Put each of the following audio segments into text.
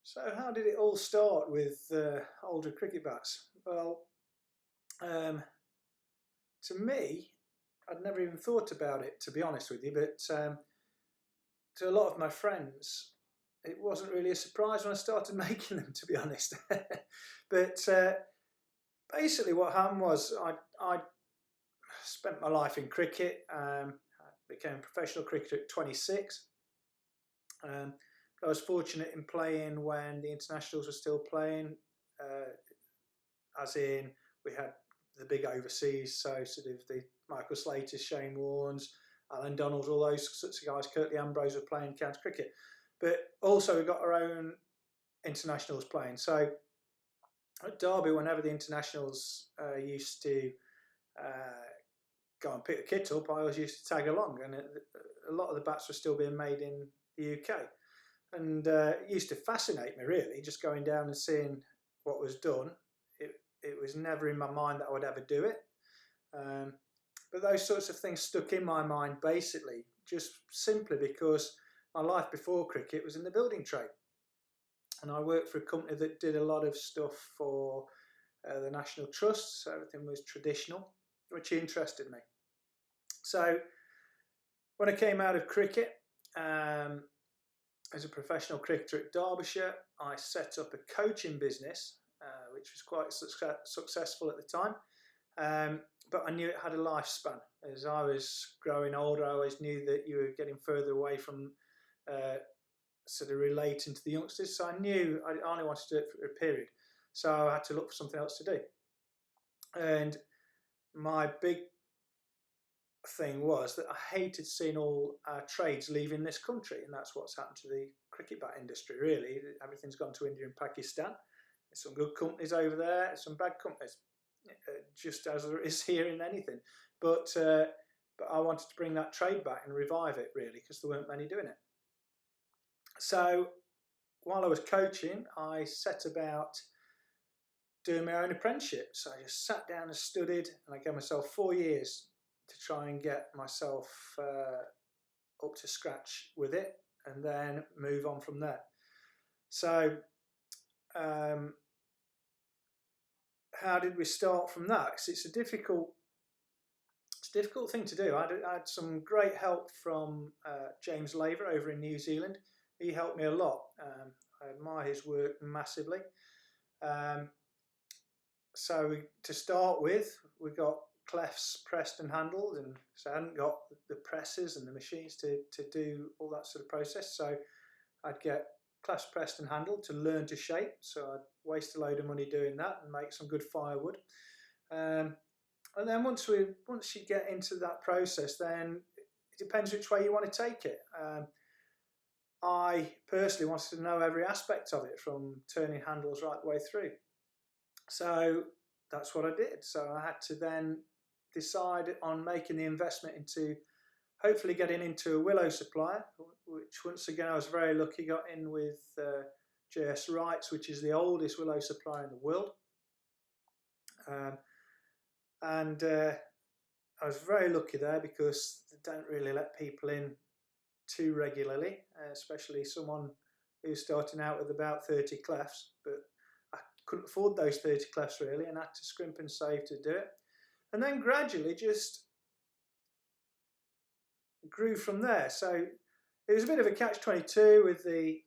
So, how did it all start with older cricket bats? Well, um, to me, I'd never even thought about it, to be honest with you, but to a lot of my friends, it wasn't really a surprise when I started making them, to be honest. But basically, what happened was I spent my life in cricket. I became a professional cricketer at 26. Um, I was fortunate in playing when the internationals were still playing, uh, as in we had the big overseas, so sort of the Michael Slaters, Shane Warnes, Alan Donald, all those sorts of guys. Curtly Ambrose were playing county cricket, but also we got our own internationals playing. So at Derby, whenever the internationals used to uh, go and pick the kit up, I always used to tag along, and a lot of the bats were still being made in the UK. And it used to fascinate me, really, just going down and seeing what was done. It was never in my mind that I would ever do it. Um, but those sorts of things stuck in my mind basically, just simply because my life before cricket was in the building trade. And I worked for a company that did a lot of stuff for the National Trust, so everything was traditional, which interested me. So when I came out of cricket, as a professional cricketer at Derbyshire, I set up a coaching business, which was quite successful at the time. But I knew it had a lifespan. As I was growing older, I always knew that you were getting further away from sort of relating to the youngsters. So I knew I only wanted to do it for a period. So I had to look for something else to do. And my big thing was that I hated seeing all our trades leaving this country, and that's what's happened to the cricket bat industry, really. Everything's gone to India and Pakistan. There's some good companies over there, some bad companies, just as there is here in anything. But I wanted to bring that trade back and revive it, really, because there weren't many doing it. So while I was coaching, I set about doing my own apprenticeship. So I just sat down and studied, and I gave myself 4 years to try and get myself up to scratch with it, and then move on from there. So how did we start from that? Because it's a difficult thing to do. I had some great help from James Laver over in New Zealand. He helped me a lot. I admire his work massively. So to start with, we got clefs pressed and handled, and so I hadn't got the presses and the machines to do all that sort of process. So I'd get clefs pressed and handled to learn to shape. So I'd waste a load of money doing that and make some good firewood. And then once you get into that process, then it depends which way you want to take it. I personally wanted to know every aspect of it, from turning handles right the way through. So that's what I did. So I had to then decide on making the investment into hopefully getting into a willow supplier, which once again I was very lucky, got in with JS Wrights, which is the oldest willow supplier in the world. And I was very lucky there because they don't really let people in too regularly, especially someone who's starting out with about 30 clefs. But I couldn't afford those 30 clefs really, and had to scrimp and save to do it. And then gradually just grew from there. So it was a bit of a catch-22 with the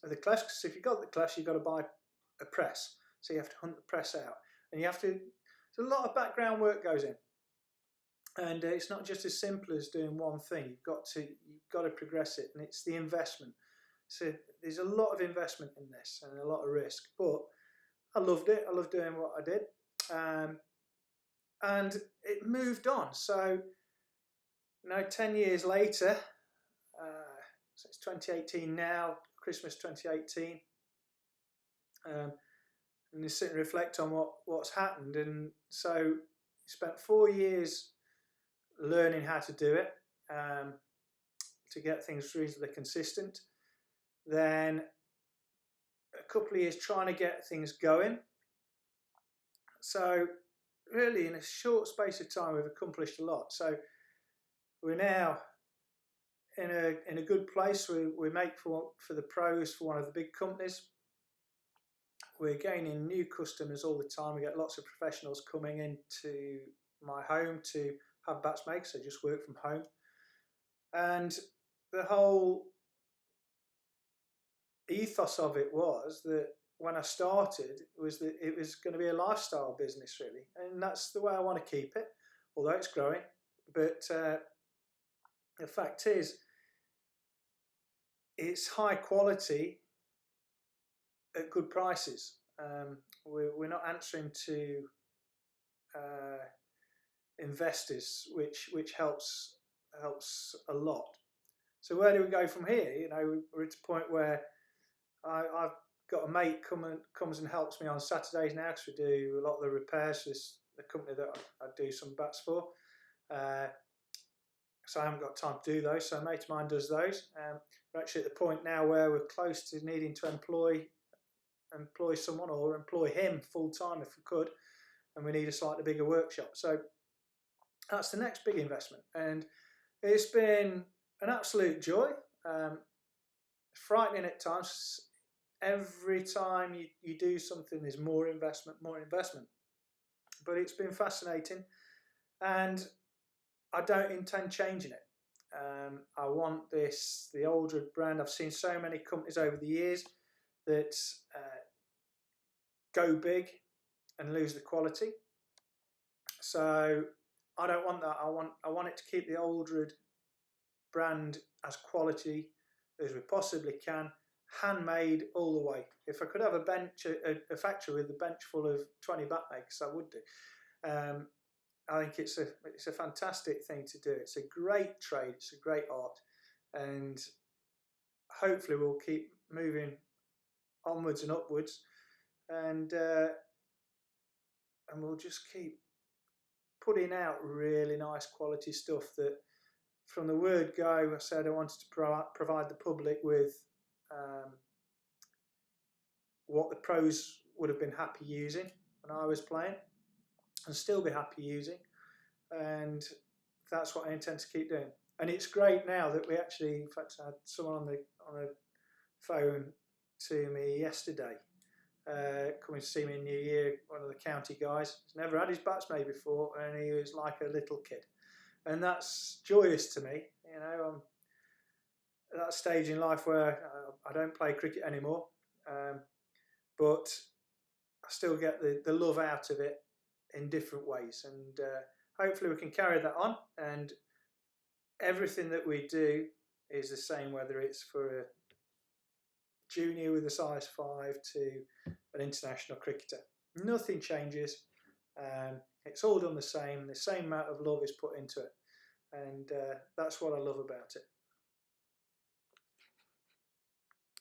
clefs, because if you've got the clefs, you've got to buy a press. So you have to hunt the press out, and you have to. There's a lot of background work goes in, and it's not just as simple as doing one thing. You've got to progress it, and it's the investment. So there's a lot of investment in this and a lot of risk, but I loved it. I loved doing what I did, and it moved on. So 10 years later, so it's 2018 now, Christmas 2018, and you sit and reflect on what's happened. And so you spent 4 years learning how to do it, to get things reasonably consistent. Then a couple of years trying to get things going. So really in a short space of time we've accomplished a lot. So we're now in a good place. We make for the pros for one of the big companies. We're gaining new customers all the time. We get lots of professionals coming into my home to have bats made, so just work from home. And the whole ethos of it was that when I started was that it was going to be a lifestyle business, really, and that's the way I want to keep it, although it's growing. But the fact is, it's high quality at good prices. We're not answering to investors, which helps a lot. So where do we go from here? You know, we're at a point where I've got a mate comes and helps me on Saturdays now, because we do a lot of the repairs for the company that I do some bats for. So I haven't got time to do those. So a mate of mine does those. We're actually at the point now where we're close to needing to employ someone, or employ him full time if we could, and we need a slightly bigger workshop. So that's the next big investment, and it's been an absolute joy. Frightening at times. Every time you do something, there's more investment. But it's been fascinating, and I don't intend changing it. I want the Aldred brand. I've seen so many companies over the years that go big and lose the quality. So I don't want that. I want it to keep the Aldred brand as quality as we possibly can, handmade all the way. If I could have a factory with a bench full of 20 bat makers, I would do. I think it's a fantastic thing to do. It's a great trade. It's a great art, and hopefully we'll keep moving onwards and upwards, and we'll just keep putting out really nice quality stuff that, from the word go, I said I wanted to provide the public with what the pros would have been happy using when I was playing, and still be happy using, and that's what I intend to keep doing. And it's great now that we actually, in fact, I had someone on the phone to me yesterday, coming to see me in New Year, one of the county guys. He's never had his bats made before, and he was like a little kid, and that's joyous to me. You know, I'm at that stage in life where I don't play cricket anymore, but I still get the love out of it in different ways, and hopefully we can carry that on. And everything that we do is the same, whether it's for a junior with a size 5 to an international cricketer. Nothing changes. It's all done the same amount of love is put into it, and that's what I love about it.